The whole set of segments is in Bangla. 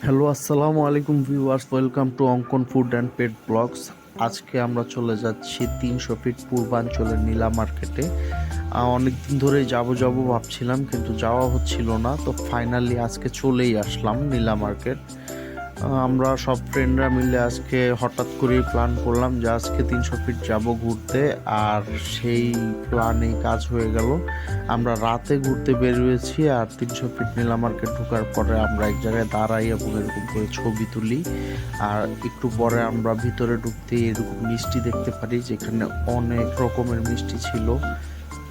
হ্যালো, আসসালামু আলাইকুম ভিউয়ার্স, ওয়েলকাম টু অঙ্কন ফুড অ্যান্ড পেট ব্লগস। আজকে আমরা চলে যাচ্ছি 300 ফিট পূর্বাঞ্চলের নীলা মার্কেটে। অনেক দিন ধরেই যাব ভাবছিলাম, কিন্তু যাওয়া হচ্ছিল না। তো ফাইনালি আজকে চলেই আসলাম নীলা মার্কেট। আমরা সব ফ্রেন্ডরা মিলে আজকে হঠাৎ করেই প্ল্যান করলাম যে আজকে 300 ফিট যাব ঘুরতে, আর সেই প্ল্যানেই কাজ হয়ে গেল। আমরা রাতে ঘুরতে বের হয়েছি, আর 300 ফিট নীলা মার্কেট ঢোকার পরে আমরা এক জায়গায় দাঁড়াই এবং এরকম করে ছবি তুলি। আর একটু পরে আমরা ভিতরে ঢুকতে এরকম মিষ্টি দেখতে পারি, যেখানে অনেক রকমের মিষ্টি ছিল।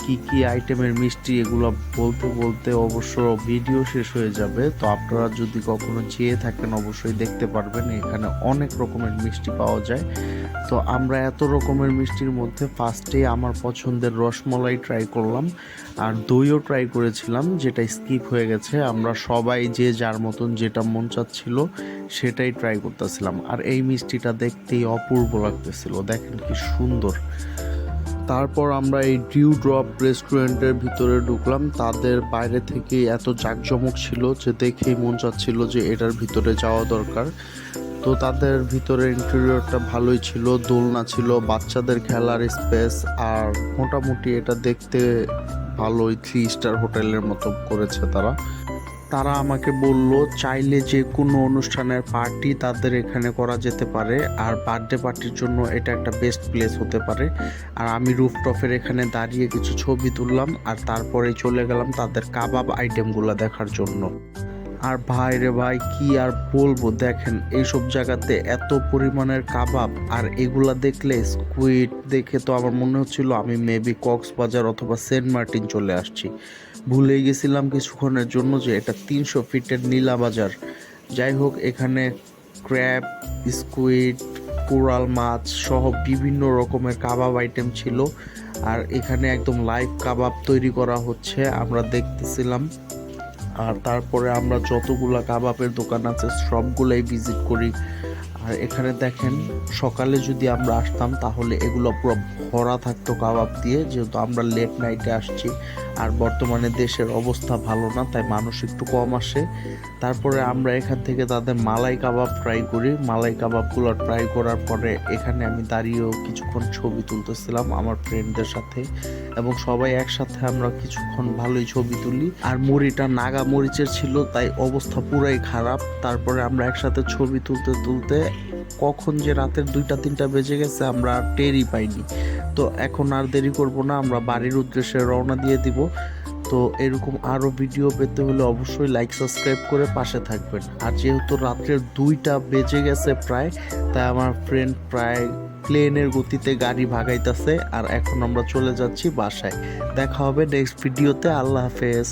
কি কি আইটেমের মিষ্টি এগুলো বলতে বলতে অবশ্য ভিডিও শেষ হয়ে যাবে। তো আপনারা যদি কখনো যেয়ে থাকেন অবশ্যই দেখতে পারবেন, এখানে অনেক রকমের মিষ্টি পাওয়া যায়। তো আমরা এত রকমের মিষ্টির মধ্যে ফার্স্টে আমার পছন্দের রসমলাই ট্রাই করলাম, আর দইও ট্রাই করেছিলাম, যেটা স্কিপ হয়ে গেছে। আমরা সবাই যে যার মতন যেটা মন চাচ্ছিল সেটাই ট্রাই করতেছিলাম। আর এই মিষ্টিটা দেখতেই অপূর্ব লাগতেছিল, দেখেন কি সুন্দর। তারপর আমরা এই ডিউ ড্রপ রেস্টুরেন্টের ভিতরে ঢুকলাম। তাদের বাইরে থেকে এত জাঁকজমক ছিল যে দেখেই মন চাচ্ছিল যে এটার ভিতরে যাওয়া দরকার। তো তাদের ভিতরে ইন্টেরিয়রটা ভালোই ছিল, দোলনা ছিল, বাচ্চাদের খেলার স্পেস, আর মোটামুটি এটা দেখতে ভালোই 3 স্টার হোটেলের মতো করেছে তারা। তারা আমাকে বলল চাইলে যে কোনো অনুষ্ঠানের পার্টি তাদের এখানে করা যেতে পারে, আর বার্থডে পার্টির জন্য এটা একটা বেস্ট প্লেস হতে পারে। আর আমি রুফটপের এখানে দাঁড়িয়ে কিছু ছবি তুললাম, আর তারপরে চলে গেলাম তাদের কাবাব আইটেমগুলো দেখার জন্য। আর ভাই রে ভাই, কি আর বলবো, দেখেন এইসব জায়গাতে এত পরিমাণের কাবাব, আর এগুলা দেখলে স্কুইড দেখে তো আমার মনে হচ্ছিল আমি মেবি কক্সবাজার অথবা সেন্ট মার্টিন চলে আসছি। ভুলে গেছিলাম কিছুক্ষণের জন্য যে এটা 300 ফিটের নীলা বাজার। যাই হোক, এখানে ক্র্যাব, স্কুইড, কোরাল মাছ সহ বিভিন্ন রকমের কাবাব আইটেম ছিল। আর এখানে একদম লাইভ কাবাব তৈরি করা হচ্ছে, আমরা দেখতেছিলাম। আর তারপরে আমরা যতগুলা কাবাবের দোকান আছে সবগুলাই ভিজিট করি। আর এখানে দেখেন, সকালে যদি আমরা আসতাম তাহলে এগুলো পুরো ভরা থাকতো কাবাব দিয়ে, যেহেতু আমরা লেট নাইটে আসছি। আর বর্তমানে দেশের অবস্থা ভালো না, তাই মানুষ একটু কম আসে। তারপরে আমরা এখান থেকে তাদের মালাই কাবাব ট্রাই করি। মালাই কাবাবগুলো ট্রাই করার পরে এখানে আমি দাঁড়িয়েও কিছুক্ষণ ছবি তুলতেছিলাম আমার ফ্রেন্ডদের সাথে, এবং সবাই একসাথে আমরা কিছুক্ষণ ভালোই ছবি তুলি। আর মুড়িটা নাগা মরিচের ছিল, তাই অবস্থা পুরাই খারাপ। তারপরে আমরা একসাথে ছবি তুলতে তুলতে কখন যে রাতের 2টা 3টা বেজে গেছে আমরা আর টেরই পাইনি। তো এখন আর দেরি করব না, আমরা বাড়ির উদ্দেশ্যে রওনা দিয়ে দিব। তো এরকম আরও ভিডিও পেতে হলে অবশ্যই লাইক সাবস্ক্রাইব করে পাশে থাকবেন। আর যেহেতু রাত্রের 2টা বেজে গেছে প্রায়, তাই আমার ফ্রেন্ড প্রায় প্লেনের গতিতে গাড়ি ভাগাইতেছে। আর এখন আমরা চলে যাচ্ছি বাসায়। দেখা হবে নেক্সট ভিডিওতে। আল্লাহ হাফেজ।